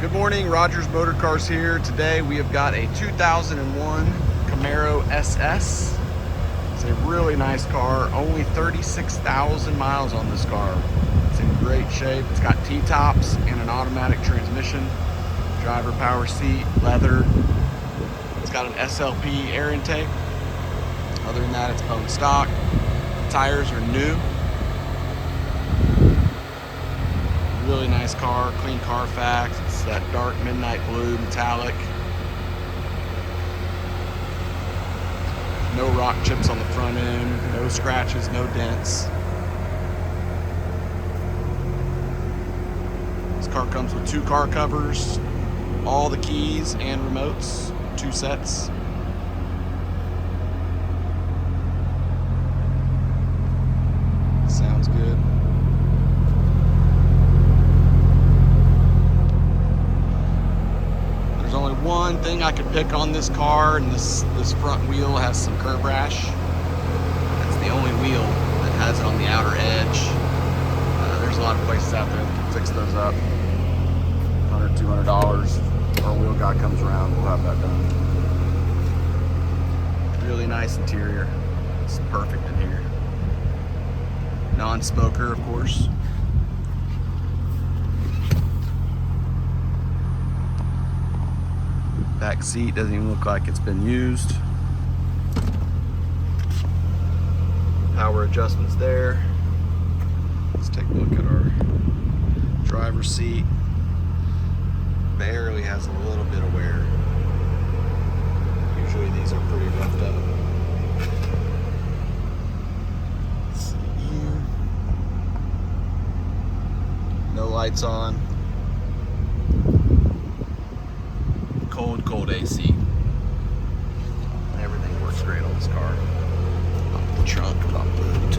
Good morning, Rogers Motor Cars here. Today we have got a 2001 Camaro SS. It's a really nice car, only 36,000 miles on this car. It's in great shape. It's got T-tops and an automatic transmission, driver power seat, leather. It's got an SLP air intake. Other than that, it's bone stock. The tires are new. Really nice car, clean Carfax. It's that dark midnight blue metallic. No rock chips on the front end, no scratches, no dents. This car comes with 2 car covers, all the keys and remotes, 2 sets. Sounds good. Only one thing I could pick on this car, and this front wheel has some curb rash. That's the only wheel that has it on the outer edge. There's a lot of places out there that can fix those up. $100, $200. Our wheel guy comes around, we'll have that done. Really nice interior. It's perfect in here. Non-smoker, of course. Back seat doesn't even look like it's been used. Power adjustments there. Let's take a look at our driver's seat. Barely has a little bit of wear. Usually these are pretty roughed up. Let's see here. No lights on. Cold AC. Everything works great on this car. Off the trunk, off the hood.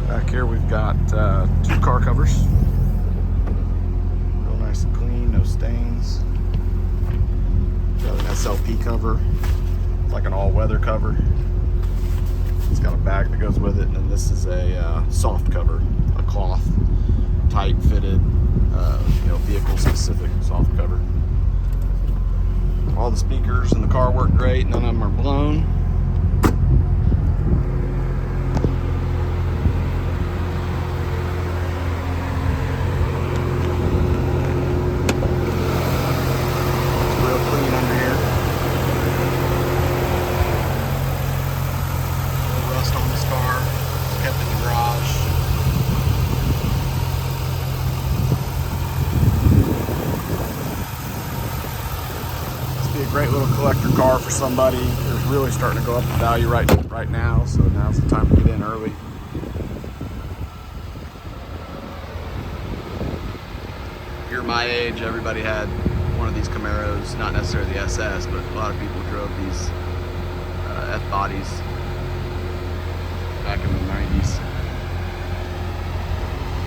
Back here we've got 2 car covers. Real nice and clean, no stains. Got an SLP cover. It's like an all-weather cover. It's got a bag that goes with it, and then this is a soft cover, a cloth, tight fitted. Vehicle specific soft cover. All the speakers in the car work great, none of them are blown. It's real clean under here. No rust on this car, kept in the garage. Great little collector car for somebody. It's really starting to go up in value right now, so now's the time to get in early. If you're my age, everybody had one of these Camaros, not necessarily the SS, but a lot of people drove these F-bodies back in the 90s,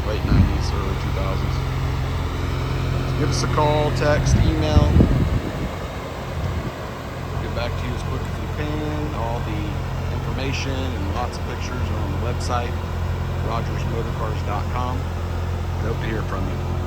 late 90s, early 2000s. So give us a call, text, email. Back to you as quick as we can. All the information and lots of pictures are on the website, rogersmotorcars.com. We hope to hear from you.